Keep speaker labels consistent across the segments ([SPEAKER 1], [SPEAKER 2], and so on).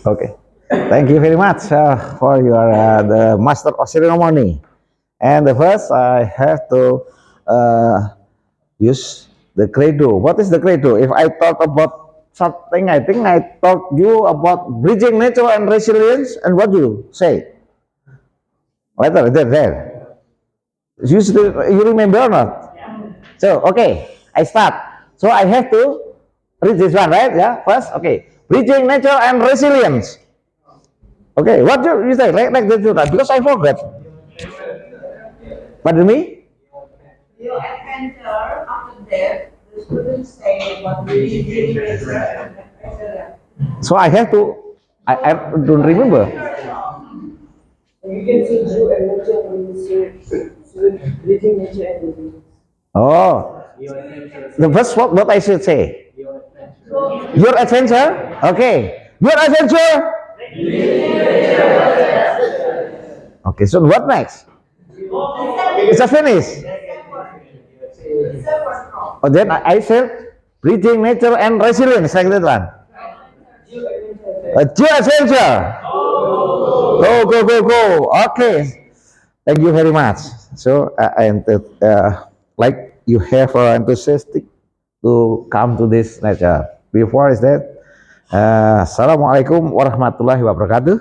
[SPEAKER 1] Okay. Thank you very much for your the master of ceremony. And the first, I have to use the credo. What is the credo? If I talk about something, I think I talk you about bridging nature and resilience. And what do you say? Later, there. You remember or not? So, okay, I start. So I have to read this one, right? Yeah, first, okay. Bridging nature and resilience. Okay, what you say? Like that, because I forgot. Pardon me? Your adventure after death, the students say about bridging nature and resilience. So I have to, I don't remember.
[SPEAKER 2] You can see Jew and nature when you see living nature and living.
[SPEAKER 1] Oh, the first what I should say? Your adventure? Okay. Your adventure? Okay, so what next? It's a finish. Oh, then I said breathing nature and resilience like that one. A Jew adventure. Go. Okay. Thank you very much. So like you have enthusiastic to come to this lecture. Before is that, Assalamualaikum warahmatullahi wabarakatuh.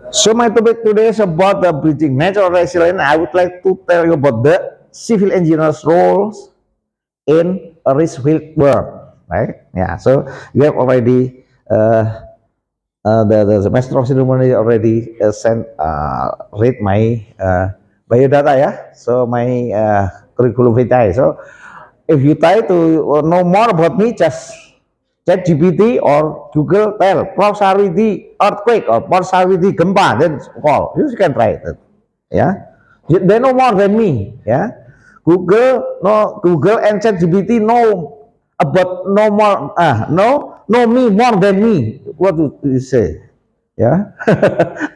[SPEAKER 1] So my topic today is about the bridging natural resilience. I would like to tell you about the civil engineer's roles in a risk field work, right? Yeah. So you have already the master of ceremony already sent read my biodata, yeah. So my curriculum vitae. So if you try to know more about me, just chat GPT or Google tell Prof Sarwidi earthquake or Prof Sarwidi gempa, then call. You can try it. Yeah. They know more than me. Yeah. Google and chat GPT know about no more know me more than me. What do you say? Yeah.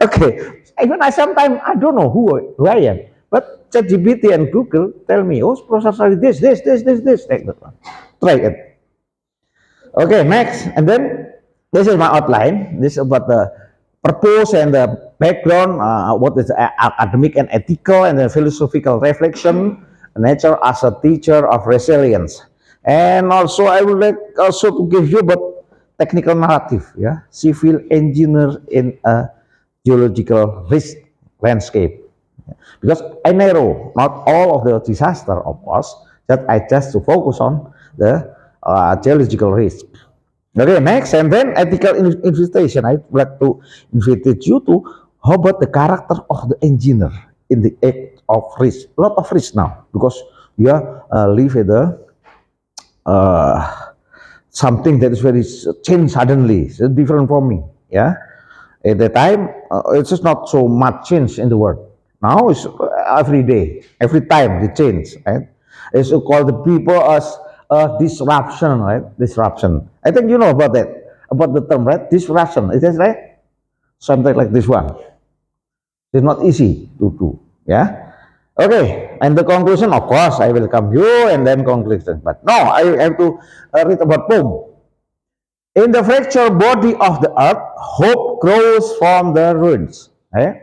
[SPEAKER 1] Okay. Even I sometimes I don't know who I am, but ChatGPT and Google tell me, oh, processor this, like that one. Try it. Okay, next, and then this is my outline. This is about the purpose and the background. What is academic and ethical and the philosophical reflection, nature as a teacher of resilience, and also I would like also to give you about technical narrative, yeah, civil engineer in a geological risk landscape. Because I narrow not all of the disaster, of course, that I just to focus on the geological risk. Okay, next, and then ethical invitation. I would like to invite you to how about the character of the engineer in the act of risk. A lot of risk now because we are live in the something that is very changed suddenly. It's different from me. Yeah, at the time it's just not so much change in the world. Now it's every day, every time they change. Right? It's called the people as disruption, right? Disruption. I think you know about that, about the term, right? Disruption. Is that right? Something like this one. It's not easy to do. Yeah. Okay. And the conclusion, of course, I will come you and then conclusion. But no, I have to read about poem. In the fractured body of the earth, hope grows from the ruins. Eh?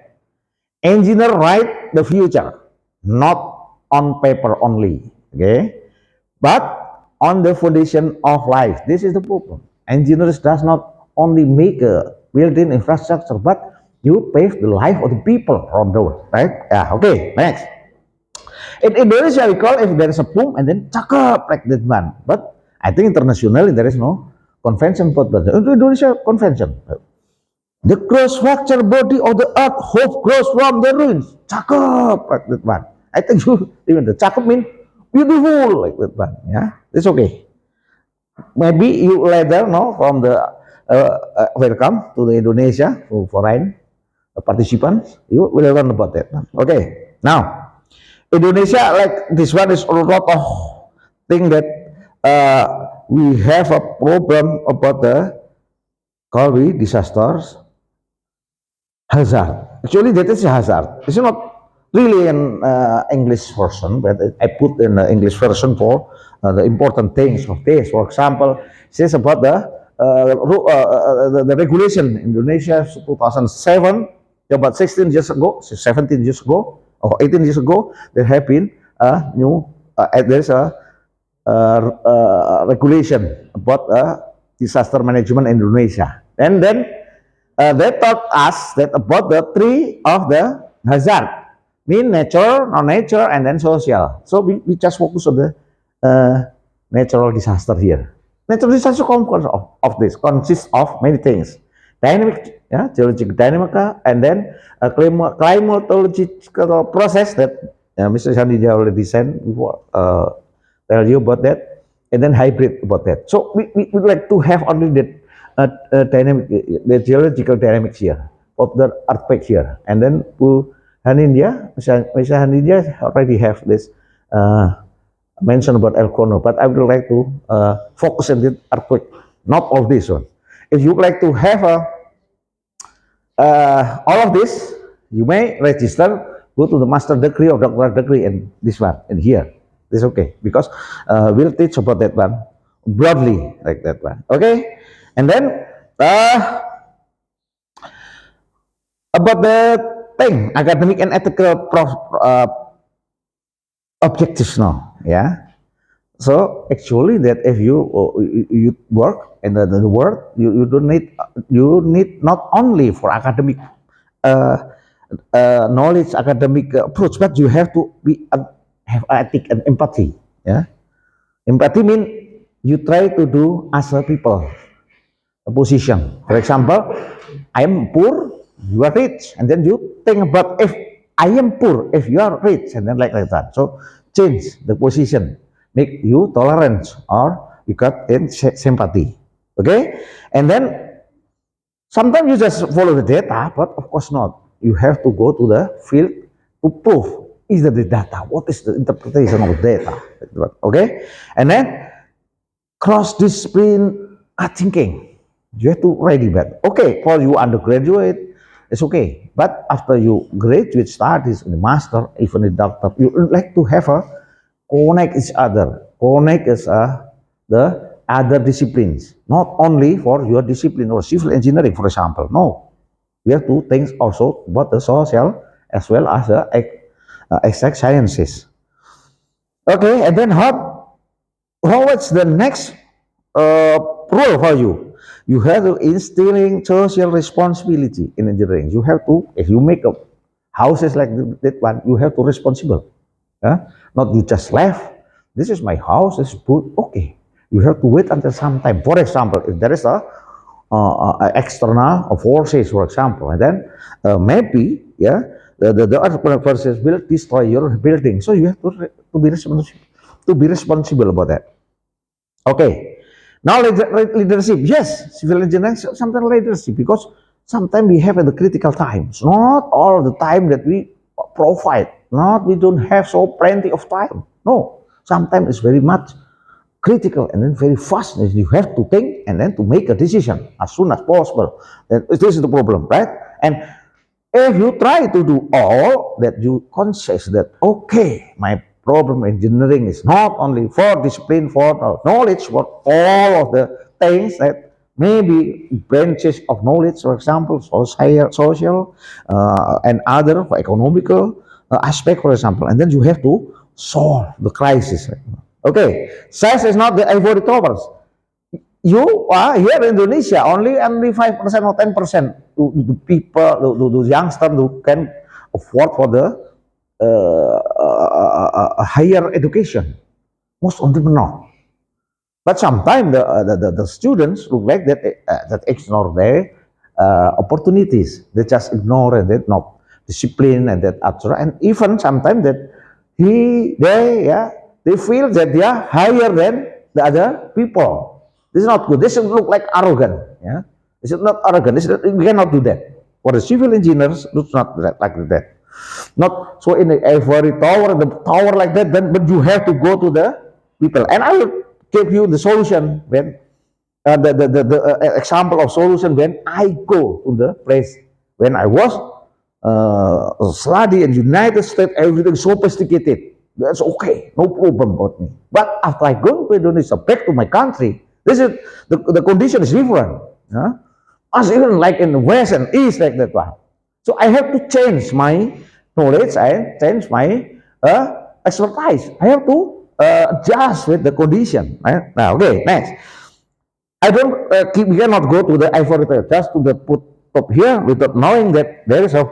[SPEAKER 1] Engineer write the future, not on paper only. Okay, but on the foundation of life. This is the problem. Engineers does not only make a building infrastructure, but you pave the life of the people around the world, right? Yeah. Okay. Next. In Indonesia, we call if there is a boom and then cakep like that one. But I think internationally there is no convention for that. Indonesia convention. The cross-fractured body of the earth, hope grows from the ruins. Cakep like that one. I think you even the cakep mean beautiful like that one. Yeah, it's okay. Maybe you later know from the welcome to the Indonesia for foreign participants. You will learn about that. Okay, now Indonesia like this one is a lot of thing that we have a problem about the call we disasters hazard. Actually, that is a hazard. It's not really an English version, but I put in the English version for the important things of this. For example, it says about the the regulation in Indonesia 2007, about 16 years ago, 17 years ago, or 18 years ago, there have been a new, there's a regulation about disaster management in Indonesia. And then they taught us that about the three of the hazard, mean nature, non-nature, and then social. So we just focus on the natural disaster here. Natural disaster consists of many things. Dynamic, yeah, geological dynamica, and then a climatological process that Mr. Sandija already sent before, tell you about that, and then hybrid about that. So we would like to have only that dynamic, the geological dynamics here of the earthquake here, and then to Hanindya, Mr. Hanindya already have this mention about El Cono, but I would like to focus on the earthquake, not all this one. If you would like to have all of this, you may register, go to the master degree or doctoral degree in this one, in here. This okay, because we'll teach about that one broadly, like that one. Okay, and then about the thing, academic and ethical objectives now, yeah. So actually, that if you work in the world, you don't need, you need not only for academic knowledge, academic approach, but you have to be have ethic and empathy. Yeah, empathy means you try to do as a people, a position. For example, I am poor, you are rich, and then you think about if I am poor, if you are rich, and then like that. So change the position, make you tolerant, or you got in sympathy. Okay, and then sometimes you just follow the data, but of course not. You have to go to the field to prove is the data, what is the interpretation of the data. Okay, and then cross-discipline thinking. You have to ready that. Okay, for you undergraduate, it's okay. But after you graduate studies in the master, even the doctor, you like to have a connect each other. Connect is the other disciplines, not only for your discipline or civil engineering, for example. No, you have to think also about the social as well as the exact sciences. Okay, and then what's the next role for you? You have to instilling social responsibility in engineering. You have to, if you make a houses like that one, you have to responsible. Not you just left. This is my house. This is good. Okay, you have to wait until some time. For example, if there is a external forces, for example, and then maybe the other forces will destroy your building. So you have to be responsible about that. Okay. Now leadership, yes, civil engineering sometimes leadership, because sometimes we have at the critical times, not all the time that we provide, not we don't have so plenty of time. No, sometimes it's very much critical and then very fast. You have to think and then to make a decision as soon as possible. Then this is the problem, right? And if you try to do all that, you conscious that okay, my problem engineering is not only for discipline, for knowledge, but all of the things that maybe branches of knowledge, for example, social and other for economical aspect, for example, and then you have to solve the crisis. Okay, science is not the ivory towers. You are here in Indonesia, only 5% or 10% to people, to youngsters who can afford for the higher education. Most of them not. But sometimes the students look like that ignore their opportunities. They just ignore and they not discipline and that etc. And even sometimes that they feel that they are higher than the other people. This is not good. This should look like arrogant. Yeah, this is not arrogant. We cannot do that. For the civil engineers, it's not like that. Not so in the ivory tower, the tower like that. Then, but you have to go to the people, and I will give you the solution when the example of solution when I go to the place when I was study in United States. Everything sophisticated. That's okay, no problem about me. But after I go to Indonesia, back to my country, This is the condition is different. Yeah? As even like in the West and East like that one. So I have to change my knowledge and change my expertise. I have to adjust with the condition. Right? Now, okay, next. I don't we cannot go to the ivory tower just to the put top here without knowing that there is a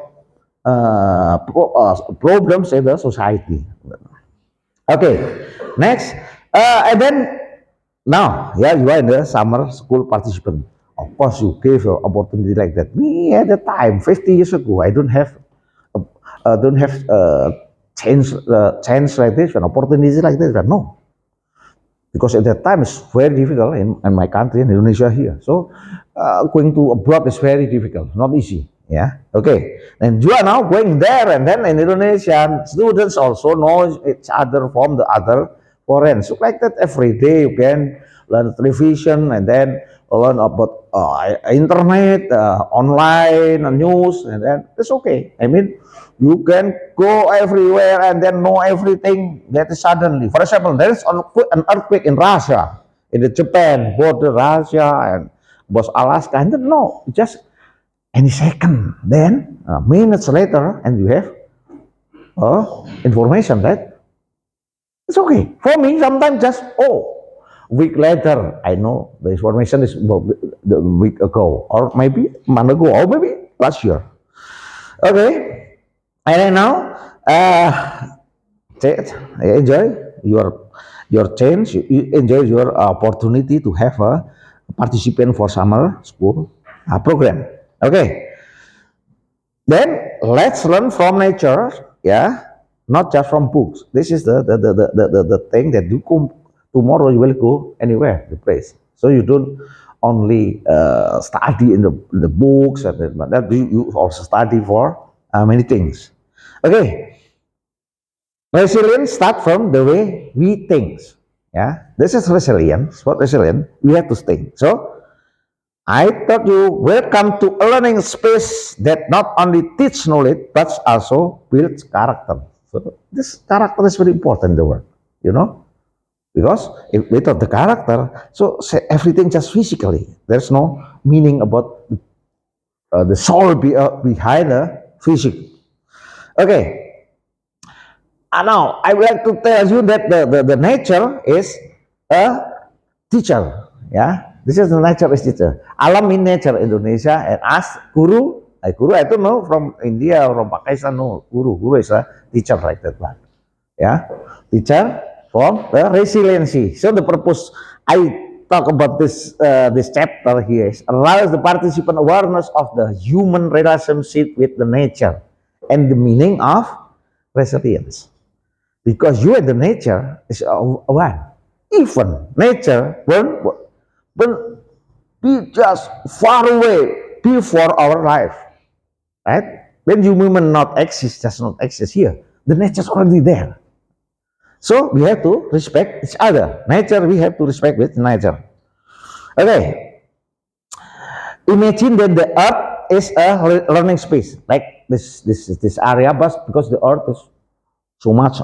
[SPEAKER 1] problems in the society. Okay, next, and then now, yeah, you are in the summer school participant. Of course, you gave an opportunity like that. Me at the time, 50 years ago, I don't have chance like this, an opportunity like this. No, because at that time it's very difficult in my country, in Indonesia here. So going to abroad is very difficult, not easy. Yeah. Okay. And you are now going there, and then in Indonesian students also know each other from the other foreign. So like that every day you can learn television and then learn about internet, online news, and then it's okay. I mean, you can go everywhere and then know everything that is suddenly. For example, there is an earthquake in Russia, in the Japan border, Russia and was Alaska, and then no, just any second. Then minutes later, and you have information, right? It's okay. For me, sometimes just week later, I know the information is about the week ago, or maybe a month ago, or maybe last year. Okay, and then now, enjoy your change. You enjoy your opportunity to have a participant for summer school program. Okay, then let's learn from nature. Yeah, not just from books. This is the thing that you come tomorrow. You will go anywhere, the place. So you don't only study in the books, and that you also study for many things. Okay, resilience start from the way we think. Yeah, this is resilience. What resilience? We have to think. So I thought you welcome to a learning space that not only teach knowledge but also builds character. So this character is very important in the world, you know, because if without the character, so everything just physically. There's no meaning about the soul behind the physics. Okay. Now I would like to tell you that the nature is a teacher. Yeah, this is the nature is teacher. Alam in nature Indonesia, and as guru, guru I don't know from India or from Pakistan. No, guru is a teacher like that one. Yeah, teacher from the resiliency. So the purpose I talk about this chapter here is allows the participant awareness of the human relationship with the nature and the meaning of resilience. Because you and the nature is one. Even nature when be just far away before our life, right? When human not exist, does not exist here, the nature is already there. So we have to respect each other. Nature, we have to respect with nature. Okay. Imagine that the earth is a learning space, like this area, but because the earth is so much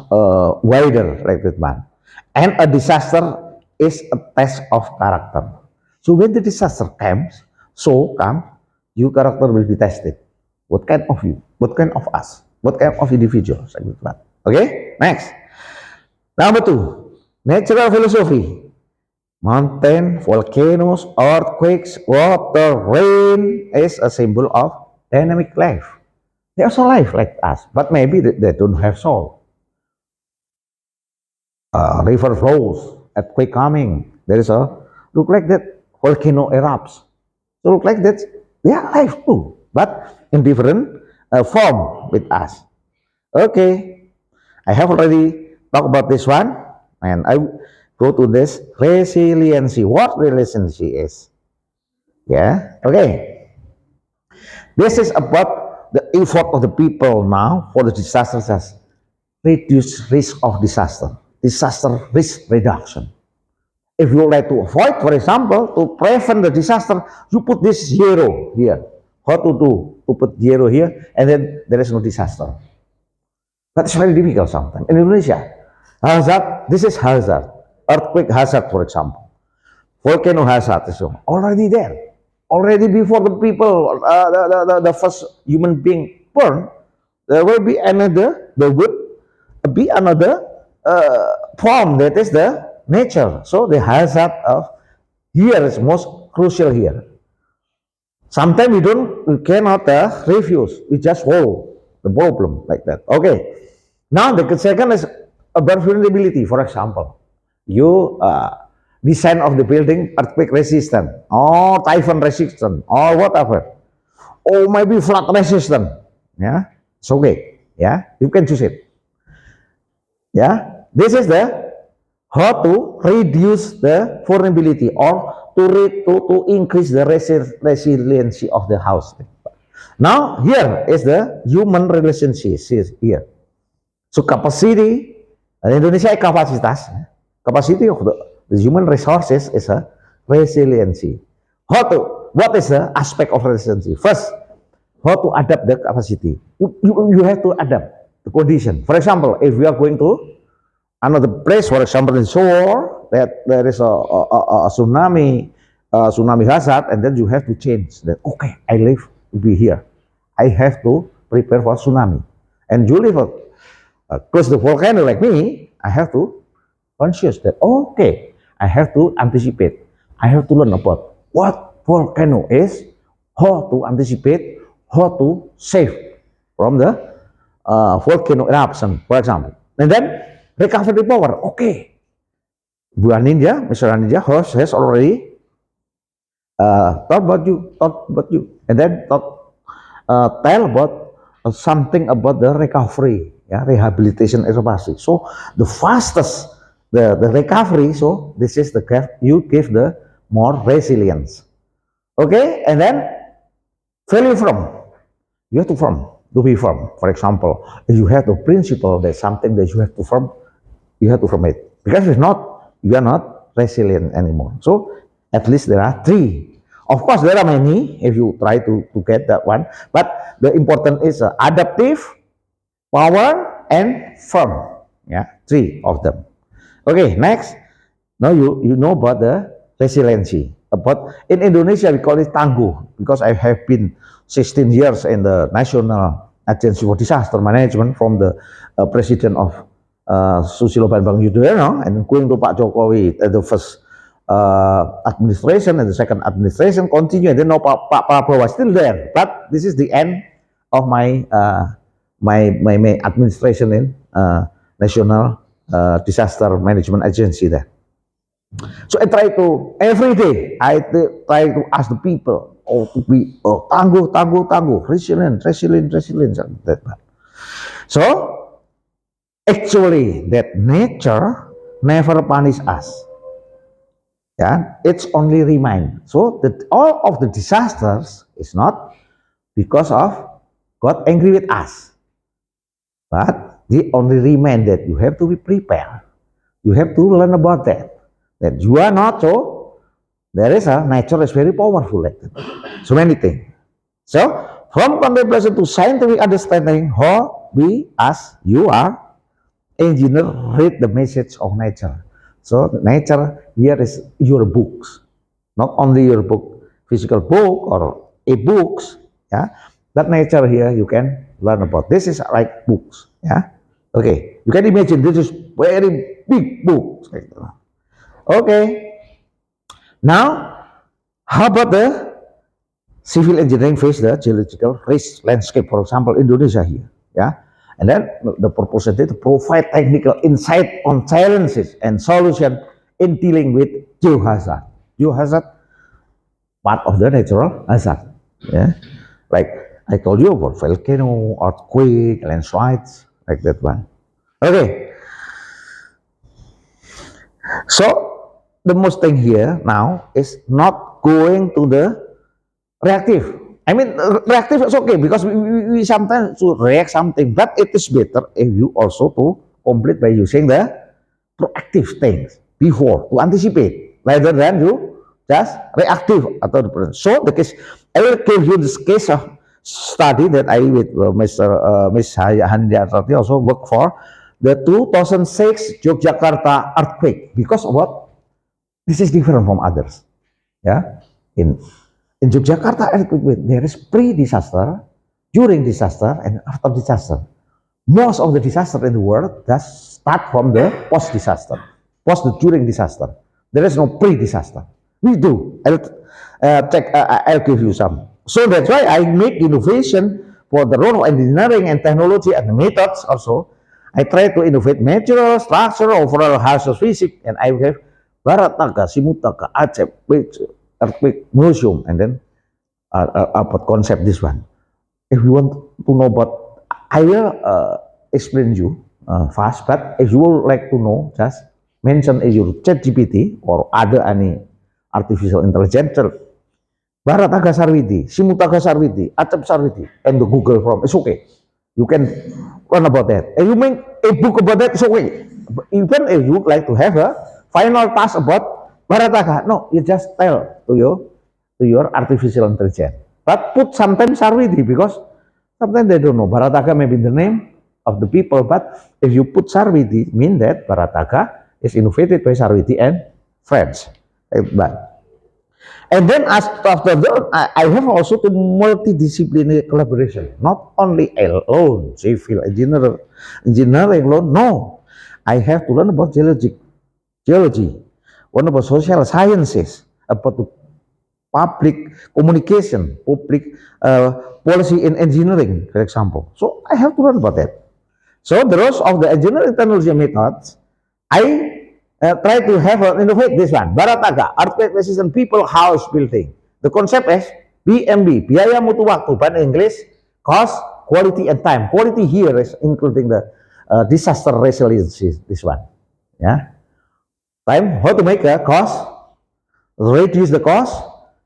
[SPEAKER 1] wider like that one. And a disaster is a test of character. So when the disaster comes, your character will be tested. What kind of you? What kind of us? What kind of individuals like that one? Okay, next. Number two, natural philosophy. Mountain, volcanoes, earthquakes, water, rain is a symbol of dynamic life. They also life like us, but maybe they don't have soul. River flows, earthquake coming. There is a look like that volcano erupts. So look like that they are alive too, but in different form with us. Okay, I have already talked about this one, and I go to this resiliency. What resiliency is? Yeah. Okay. This is about the effort of the people now for the disasters. Reduce risk of disaster risk reduction. If you would like to avoid, for example, to prevent the disaster, you put this zero here. How to do? To put zero here, and then there is no disaster. But it's very difficult sometimes. In Indonesia, hazard, this is hazard. Earthquake hazard, for example. volcano hazard is already there. Already before the people, the first human being born, there will be another, there would be another form, that is the nature. So the hazard of here is most crucial here. Sometimes we cannot refuse. We just hold the problem like that. Okay. Now the second is about vulnerability. For example, you design of the building earthquake resistant, or typhoon resistant, or whatever, or maybe flood resistant. Yeah, it's okay. Yeah, you can choose it. Yeah, this is the how to reduce the vulnerability, or to increase the resiliency of the house. Now here is the human relationship here. So capacity, Indonesia kapasitas, capacity of the human resources is a resiliency. What is the aspect of resiliency? First, how to adapt the capacity. You have to adapt the condition. For example, if we are going to another place, for example, in shore, that there is a tsunami hazard, and then you have to change that. Okay, I live to be here. I have to prepare for tsunami. And you live close to the volcano like me, I have to conscious that, okay, I have to anticipate. I have to learn about what volcano is, how to anticipate, how to save from the volcano eruption, for example. And then recovery power. Okay, Mr. Ninja has already thought about you, and then tell about something about the recovery, yeah, rehabilitation recovery. So the fastest the recovery. So this is the you give the more resilience. Okay, and then value from, you have to firm, to be firm. For example, if you have the principle that something that you have to firm, you have to firm it, because if not, you are not resilient anymore. So at least there are three. Of course, there are many if you try to get that one, but the important is adaptive, power, and firm. Yeah, three of them. Okay, next. Now you know about the resiliency. About in Indonesia we call it tangguh, because I have been 16 years in the National Agency for Disaster Management from the President of Susilo Bambang Yudhoyono, and going to Pak Jokowi the first administration and the second administration continue, and then now Pak Prabowo still there. But this is the end of my my administration in National Disaster Management Agency there. So I try to every day try to ask the people to be tangguh, resilient. So actually that nature never punish us. Yeah, it's only remind. So that all of the disasters is not because of God angry with us, but they only remind that you have to be prepared. You have to learn about that you are not so. There is a nature is very powerful like that. So many things. So from contemplation to scientific understanding, how we as you are engineer read the message of nature. So nature here is your books, not only your book, physical book or e-books. Yeah, that nature here you can learn about. This is like books. Yeah, okay. You can imagine this is very big books. Okay. Now, how about the civil engineering phase, the geological risk landscape, for example, Indonesia here, yeah, and then the purpose is to provide technical insight on challenges and solution in dealing with geohazard. Geohazard, part of the natural hazard, yeah, like I told you about volcano, earthquake, landslides, like that one. Okay, so the most thing here now is not going to the reactive. I mean, reactive is okay because we sometimes to react something, but it is better if you also to complete by using the proactive things before to anticipate rather than you just reactive. So the case, I will give you this case of study that I with Miss Handiarati also work for the 2006 Yogyakarta earthquake, because of what? This is different from others. Yeah, in Yogyakarta earthquake, there is pre-disaster, during disaster, and after disaster. Most of the disaster in the world does start from the post-disaster, during disaster. There is no pre-disaster. We do. I'll give you some. So that's why I make innovation for the role of engineering and technology and the methods also. I try to innovate material, structure, overall hazard physics, and I have Barataka, Simutaka, Aceh, earthquake museum, and then about concept this one. If you want to know about, I will explain you fast, but if you would like to know, just mention your chat GPT or other any artificial intelligence, Barataga Sarwidi, Simutaga Sarwidi, Acap Sarwidi, and the Google Chrome, it's okay. You can learn about that. If you make a book about that, it's okay. But even if you would like to have a final task about Barataga, no, you just tell to your artificial intelligence. But put sometimes Sarwidi because sometimes they don't know. Barataga may be the name of the people, but if you put Sarwidi, mean that Barataga is innovated by Sarwidi and friends. And then after that, I have also to multidisciplinary collaboration, not only alone, civil engineering alone. No, I have to learn about geology, learn about social sciences, about the public communication, public policy in engineering, for example. So I have to learn about that. So the rest of the engineering technology methods, I try to have innovate this one. Barataga, earthquake resistant people house building. The concept is BMB, biaya mutu waktu, but in English, cost, quality, and time. Quality here is including the disaster resiliency, this one. Yeah. Time, how to make a cost, reduce the cost,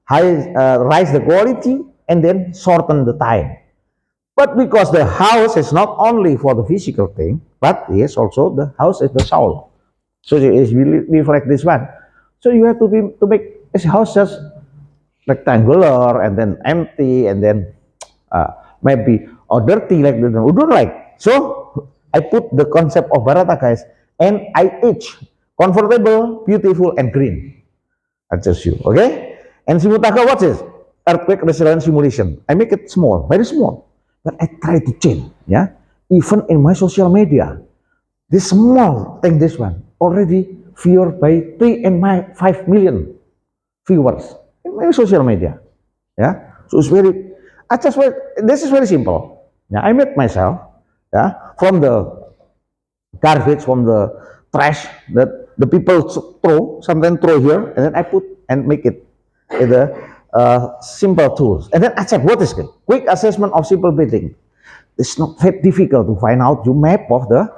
[SPEAKER 1] rise the quality, and then shorten the time. But because the house is not only for the physical thing, but yes, also the house is the soul. So it will reflect this one. So you have to make this house just rectangular and then empty and then maybe or dirty like the udon like. So I put the concept of Barataka as NIH, comfortable, beautiful, and green. I just you, okay? And Simutaka, what is earthquake resilience simulation? I make it small, very small, but I try to change. Yeah, even in my social media, this small thing, this one already viewed by 5 million viewers in my social media. Yeah, so it's very. This is very simple. Yeah, I made myself. Yeah, from the garbage, from the trash that the people sometimes throw here, and then I put and make it with the simple tools. And then I check what is it? Quick assessment of simple building. It's not very difficult to find out your map of the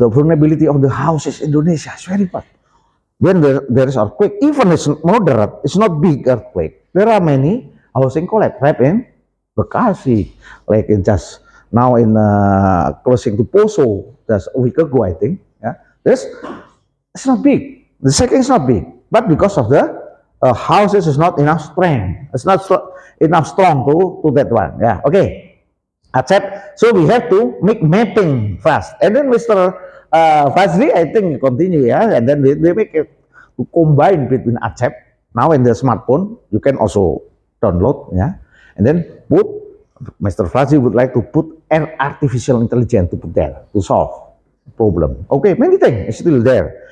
[SPEAKER 1] vulnerability of the houses in Indonesia. It's very fast. When there is earthquake, even it's moderate, it's not big earthquake. There are many housing collapse, right in Bekasi, like in just now in closing to Poso, just a week ago, I think. Yeah, it's not big. The second is not big, but because of the houses is not enough strength. It's not enough strong to that one. Yeah, okay. Accept. So we have to make mapping fast. And then Mr. Fazli, I think continue, yeah. And then we make it to combine between Accept. Now in the smartphone, you can also download, yeah. And then put, Mr. Fazli would like to put an artificial intelligence to put there to solve the problem. Okay, many things is still there.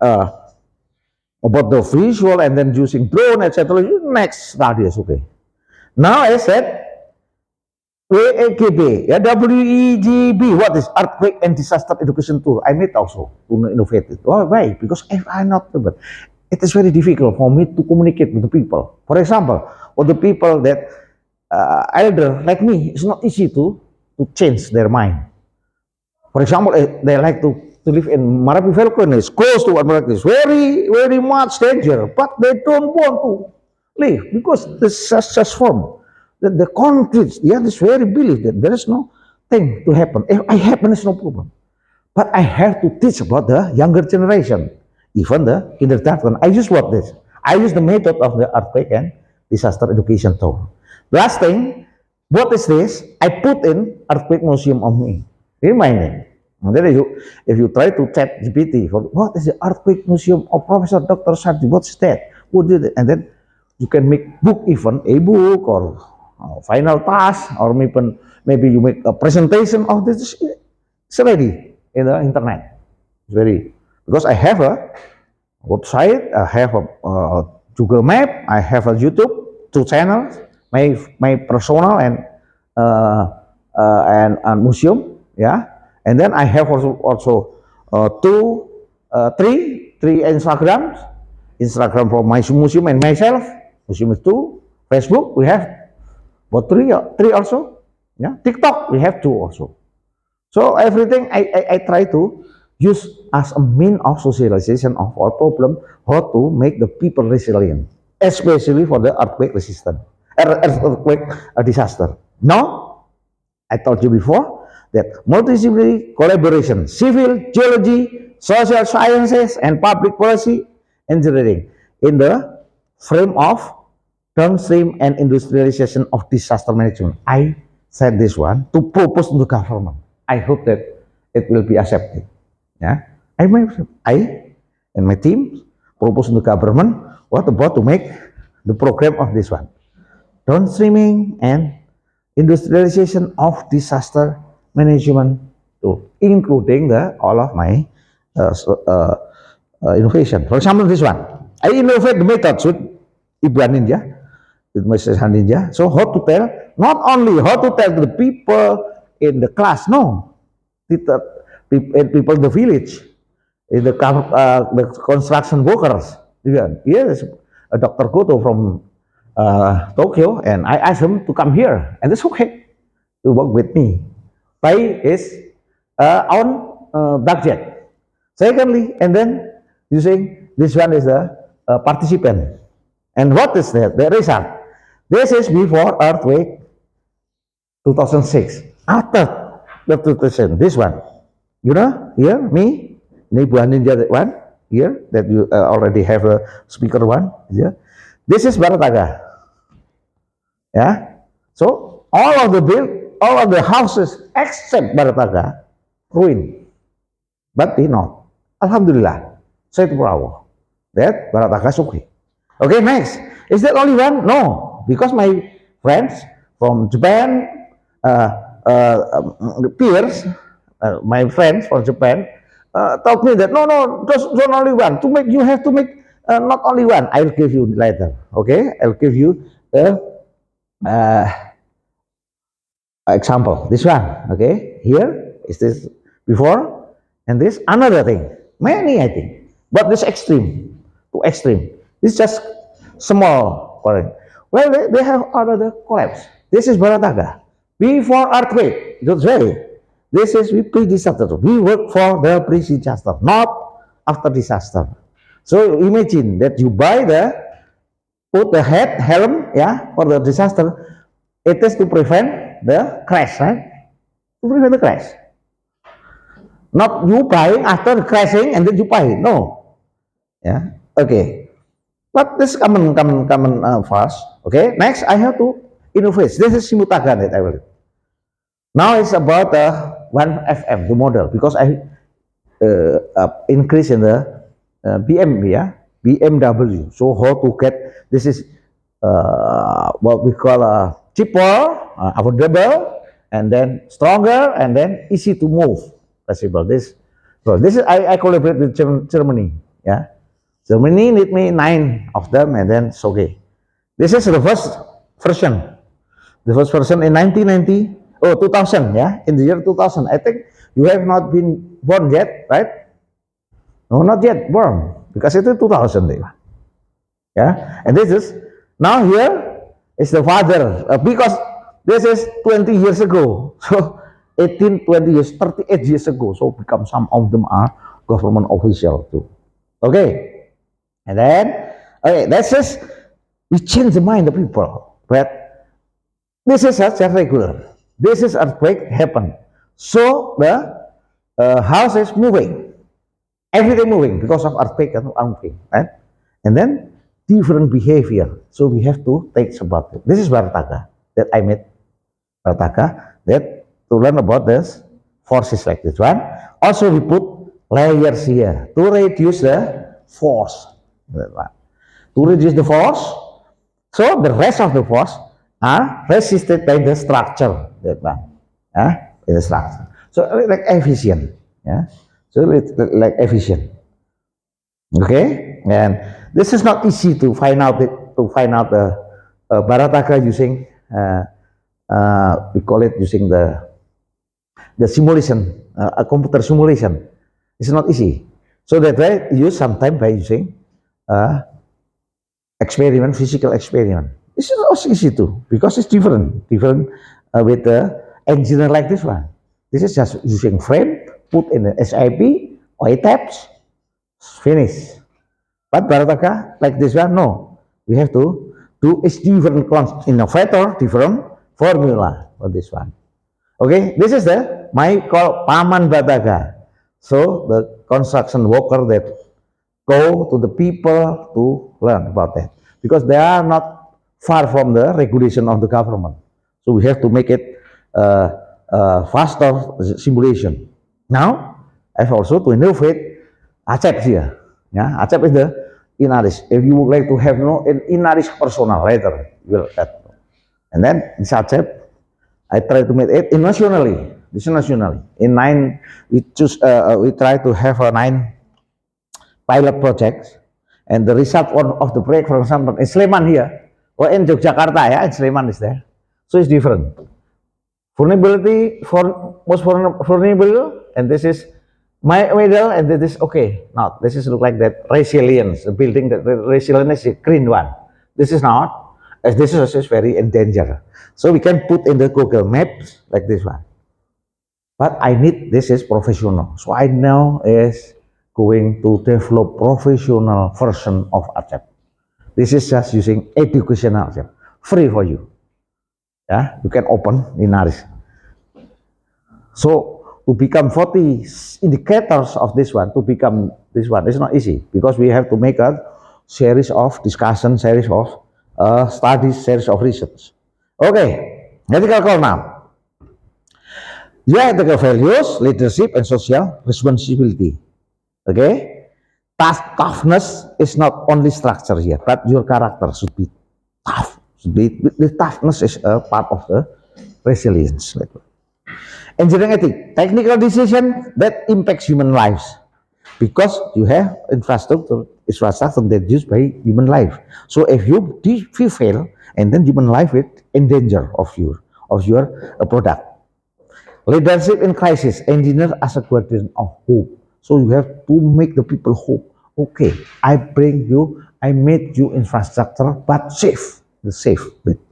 [SPEAKER 1] About the visual and then using drone, etc. Next study is okay. Now I said WEGB, yeah, WEGB, what is Earthquake and Disaster Education Tool? I made also to innovate it. Oh, why? Because if I'm not, it is very difficult for me to communicate with the people. For example, with the people that elder like me, it's not easy to change their mind. For example, they like to live in Marapi volcano, it's close to Marapi, very, very much danger, but they don't want to live because this such form. The concrete, yeah, this very belief that there is no thing to happen. If I happen, it's no problem. But I have to teach about the younger generation, even the kindergarten. I use what this? I use the method of the earthquake and disaster education tool. Last thing, what is this? I put in earthquake museum of me, in my name. And then if you try to chat GPT for what is the earthquake museum of Professor Dr. Sardi, what's that? Who did it? And then you can make book, even a book or final task, or maybe you make a presentation of this. It's already in the internet. It's very, because I have a website, I have a Google Map, I have a YouTube, two channels, my personal uh, and museum, yeah, and then I have also three Instagrams, Instagram for my museum and myself, museum is two, Facebook we have about three also, yeah, TikTok we have two also. So everything I try to use as a mean of socialization of our problem, how to make the people resilient, especially for the earthquake resistant, earthquake disaster. Now, I told you before that multidisciplinary collaboration, civil, geology, social sciences, and public policy engineering in the frame of downstream and industrialization of disaster management. I said this one to propose to the government. I hope that it will be accepted. Yeah, I and my team propose to the government what about to make the program of this one, downstreaming and industrialization of disaster management tool, including the all of my uh, innovation. For example, this one, I innovate the methods with Ibu Ninja, with Mrs. Ninja. So how to tell, not only how to tell the people in the class, no, people in the village, in the construction workers. Yes, a Dr. Goto from Tokyo, and I asked him to come here, and it's okay to work with me. Pay is on budget. Secondly, and then you say this one is a participant. And what is that? The result. This is before earthquake 2006. After the 2000, this one. You know, here, me, Nibu Ninja, that one, here, that you already have a speaker one. Here. This is Barataga. Yeah. So, all of the houses except Barataga ruined. But you know, Alhamdulillah, saya proud that Barataga is okay. Okay, next. Is that only one? No, because my friends from Japan, peers, my friends from Japan, told me that no, don't only one. To make, you have to make not only one. I'll give you later. Okay, I'll give you the uh, example. This one. Okay, here is this before, and this another thing. Many, I think, but this extreme, too extreme. This just small current. Well, they have another collapse. This is Barataga. Before earthquake, don't say. This is pre-disaster. We work for the pre-disaster, not after disaster. So imagine that you put the helm, yeah, for the disaster. It is to prevent the crash, right? To prevent the crash. Not you buying after crashing and then you buy. No. Yeah. Okay. But this common fast. Okay. Next, I have to innovate. This is Simutaga that I will. Now it's about 1FM, the model, because I increase in the BMW. So how to get, this is what we call cheaper, affordable, and then stronger, and then easy to move. Possible. So this is I collaborate with Germany. Yeah, Germany need me 9 of them, and then it's okay. This is the first version. The first version in 1990. Oh, 2000, yeah, in the year 2000. I think you have not been born yet, right? No, not yet born, because it is 2000. Yeah, and this is, now here is the father, because this is 20 years ago. So 18, 20 years, 38 years ago. So become some of them are government official too. Okay, and then, okay, that's just, we change the mind of people. But this is such a regular. This is earthquake happen. So the house is moving, everything moving because of earthquake and earthquake, right? And then different behavior. So we have to take about it. This is Barataga that I made. Barataga that to learn about this forces like this one. Also, we put layers here to reduce the force. To reduce the force, so the rest of the force are resisted by the structure. The structure. So like efficient. Yeah. So it's like efficient. Okay, and this is not easy to find out Barataka using we call it using the simulation, a computer simulation. It's not easy. So that way, use sometimes by using uh, experiment, physical experiment. This is also easy too because it's different with the engineer like this one. This is just using frame, put in the SIP, oil taps, finish. But Barataka, like this one, no. We have to do is different innovator, different formula for this one. Okay, this is the my call Paman Barataka. So the construction worker that go to the people to learn about that because they are not far from the regulation of the government. So we have to make it faster simulation. Now, I've also to innovate ACEP here. Yeah, ACEP is the Inaris. If you would like to have an Inaris personal later, you will add. And then this ACEP, I try to make it nationally. This is nationally. In 9, we try to have a 9 pilot projects, and the result of the project, for example, in Sleman here, or in Yogyakarta, yeah, in Sleman is there. So it's different. Vulnerability for most vulnerable, and this is my middle, and this is okay. Now this is look like that resilience, the building that resilience is a green one. This is not, as this is very in danger. So we can put in the Google Maps like this one. But I need this is professional. So I now is going to develop professional version of ACEP. This is just using educational ACEP, free for you. Yeah, you can open Inaris. So to become 40 indicators of this one, to become this one, it's not easy because we have to make a series of discussion, series of studies, series of research. Okay, ethical call now. Yeah, ethical values, leadership, and social responsibility. Okay, toughness is not only structure here, but your character should be tough. The toughness is a part of the resilience. Engineering ethics, technical decision that impacts human lives, because you have infrastructure that used by human life. So if you fail, and then human life is in danger of your product. Leadership in crisis, engineer as a guardian of hope. So you have to make the people hope. Okay, I made you infrastructure, but safe,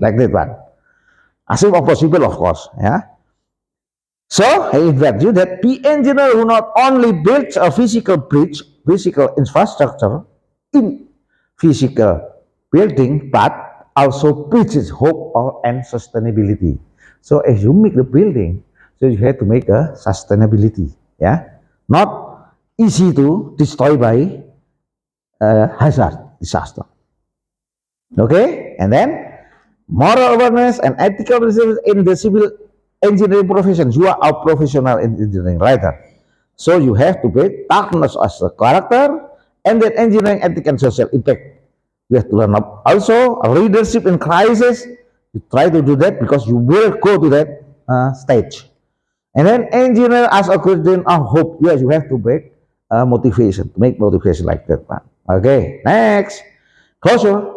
[SPEAKER 1] like that one. As soon as possible, of course. Yeah. So I invite you that the engineer who not only builds a physical bridge, physical infrastructure in physical building, but also bridges hope and sustainability. So if you make the building, so you have to make a sustainability, yeah, not easy to destroy by hazard, disaster. Okay, and then moral awareness and ethical resilience in the civil engineering profession. You are a professional in engineering writer, so you have to be toughness as a character, and then engineering ethics and social impact. You have to learn up also leadership in crisis. You try to do that because you will go to that stage. And then engineer as a guardian of hope. Yes, you have to make motivation, to make motivation like that one. Okay, next, closure.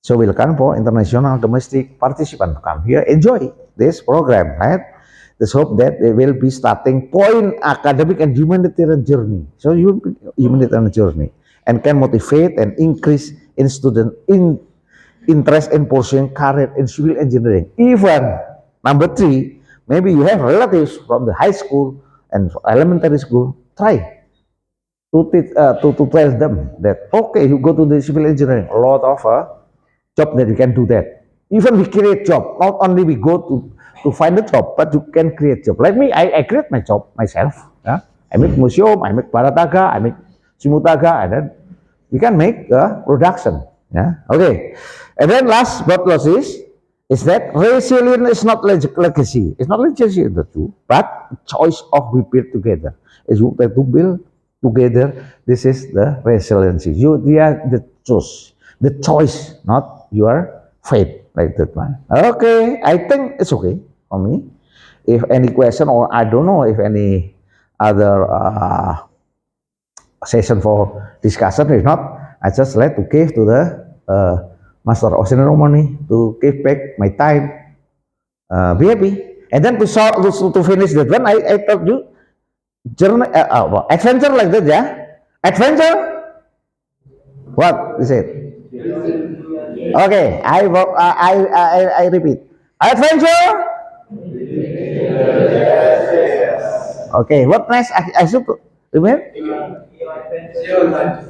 [SPEAKER 1] So welcome for international domestic participants to come here, enjoy this program, right? Let's hope that they will be starting point academic and humanitarian journey. So you humanitarian journey and can motivate and increase in student interest in pursuing career in civil engineering. Even number 3, maybe you have relatives from the high school and elementary school. Try to teach, to tell them that okay, you go to the civil engineering, a lot of job that you can do that. Even we create job, not only we go to find a job, but you can create job. Like me, I create my job myself. Yeah? I make museum, I make Barataga, I make Simutaga, and then we can make production. Yeah, okay. And then last but not least, is that resilient is not legacy. It's not legacy, the two, but choice of we build together. As you try to build together, this is the resiliency. They are the choice, not your fate, like that one. Okay, I think it's okay for me. If any question, or I don't know if any other session for discussion, if not, I just like to give to the master of ceremony to give back my time, be happy, and then to finish that one. I told you journey, adventure like that, yeah, adventure. What is it? Okay, I repeat, adventure. Okay, what next? I should remember.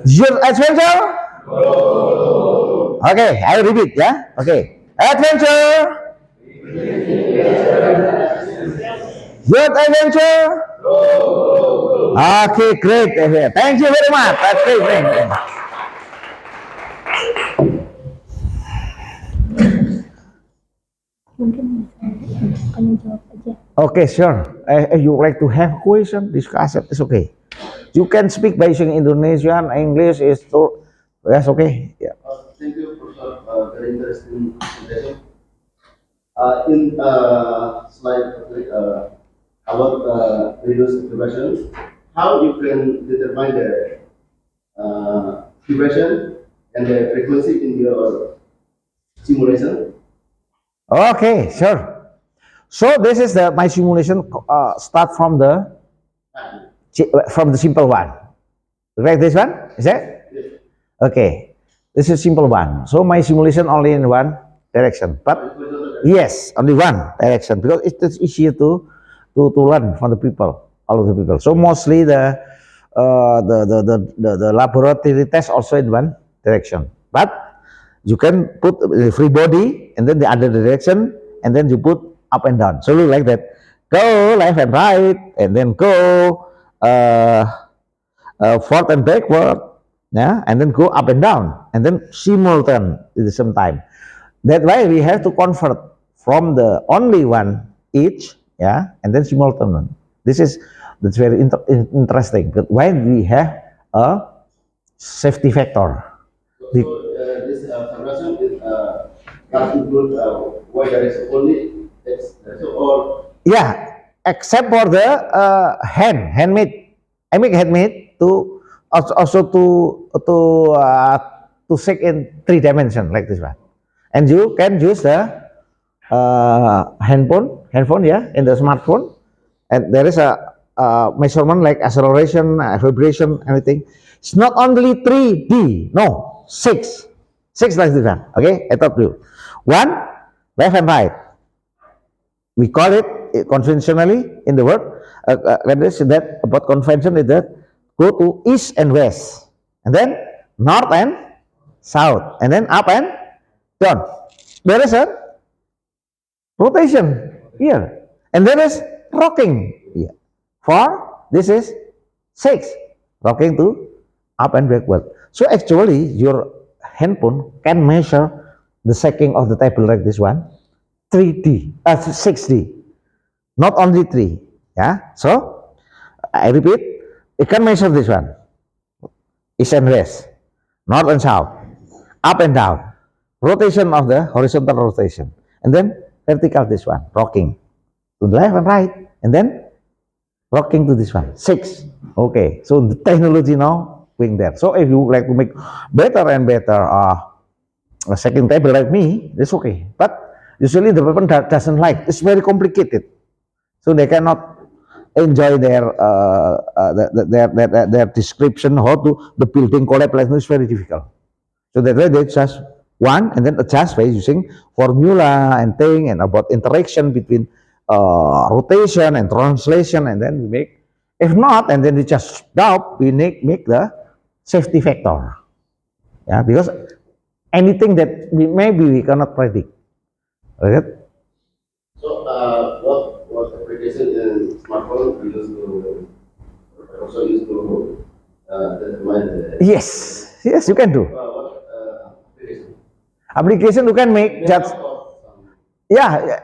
[SPEAKER 1] Your adventure. Okay, I repeat, yeah. Okay, adventure. Your adventure. Okay, great. Thank you very much. That's great. Great.
[SPEAKER 3] Mungkin tanya jawab aja.
[SPEAKER 1] Okay, sure. If you like to have a question, discuss it. It's okay. You can speak by using Indonesian, English is so. That's okay. Yeah.
[SPEAKER 4] Thank you, Professor. Very interesting presentation. In slide about reduce depression, how you can determine the depression and the frequency in your simulation?
[SPEAKER 1] Okay, sure. So this is my simulation. Start from the simple one. Like this one, is that? Okay, this is simple one. So my simulation only in one direction, but yes, only one direction because it's easier to learn from the people, all of the people. So mostly the laboratory test also in one direction, but you can put the free body and then the other direction, and then you put up and down. So look like that. Go left and right, and then go forward and backward, yeah, and then go up and down, and then simultan at the same time. That's why we have to convert from the only one each, yeah, and then simultan one. That's very interesting. But why we have a safety factor?
[SPEAKER 4] So this conversion is not include y direction only. Or
[SPEAKER 1] Yeah, except for the handmade. I make handmade to also to shake in 3 dimension like this one, and you can use the handphone, yeah, in the smartphone, and there is a measurement like acceleration, vibration, everything. It's not only 3D, no, six like this one. Okay, I taught you one left and right. We call it conventionally in the word. When they say that about convention is that go to east and west, and then north and south, and then up and down. There is a rotation here, and there is rocking here. For this is 6, rocking to up and backward. So actually, your handphone can measure the shaking of the table like this one, 3D, 6D, not only 3. Yeah. So I repeat, it can measure this one, east and west, north and south, up and down, rotation of the horizontal rotation, and then vertical this one, rocking to the left and right, and then rocking to this one, 6. Okay, so the technology now going there. So if you like to make better and better a second table like me, it's okay. But usually the people doesn't like. It's very complicated, so they cannot enjoy their description how to the building collapse like this is very difficult. So that's why they just one and then adjust by using formula and thing and about interaction between rotation and translation, and then we make. If not, and then we just doubt, we make the safety factor. Yeah, because anything that maybe we cannot predict. Right?
[SPEAKER 4] so what application in smartphone you use to also use to determine the
[SPEAKER 1] Yes, you can do.
[SPEAKER 4] what application?
[SPEAKER 1] Application you can make just Yeah,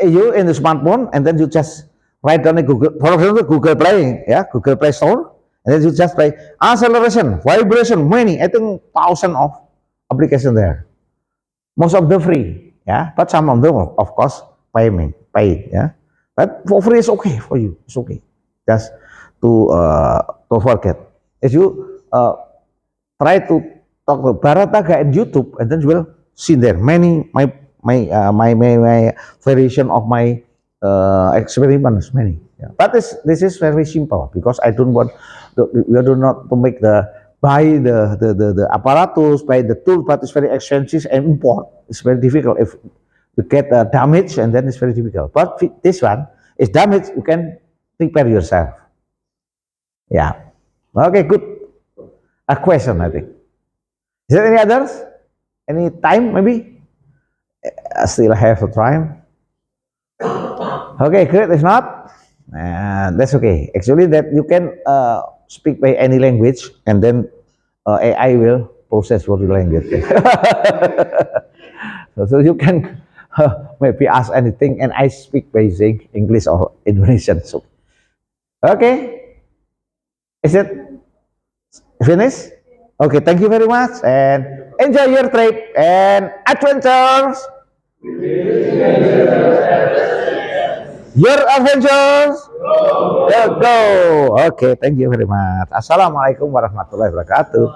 [SPEAKER 1] you in the smartphone, and then you just write down a Google, for example, Google Play, yeah, Google Play Store, and then you just play acceleration, vibration, many, I think thousand of applications there. Most of them free, yeah, but some of them, of course, paid, yeah. But for free is okay for you. It's okay, just to forget. If you try to talk to Barataga and YouTube, and then you will see there many my variation of my experiments, many. Yeah. But this is very simple because I don't want we do not to make the buy the apparatus, buy the tool, but it's very expensive and import. It's very difficult if you get damage, and then it's very difficult. But this one is damage, you can prepare yourself. Yeah. Okay, good. A question, I think. Is there any others? Any time, maybe? I still have a time. Okay, great. If not, that's okay. Actually, that you can speak by any language, and then AI will process for the language. So you can maybe ask anything, and I speak by saying English or Indonesian. So, okay, is it finished? Okay, thank you very much, and enjoy your trip and adventures. Your adventures. Go. Okay, thank you very much. Assalamualaikum warahmatullahi wabarakatuh.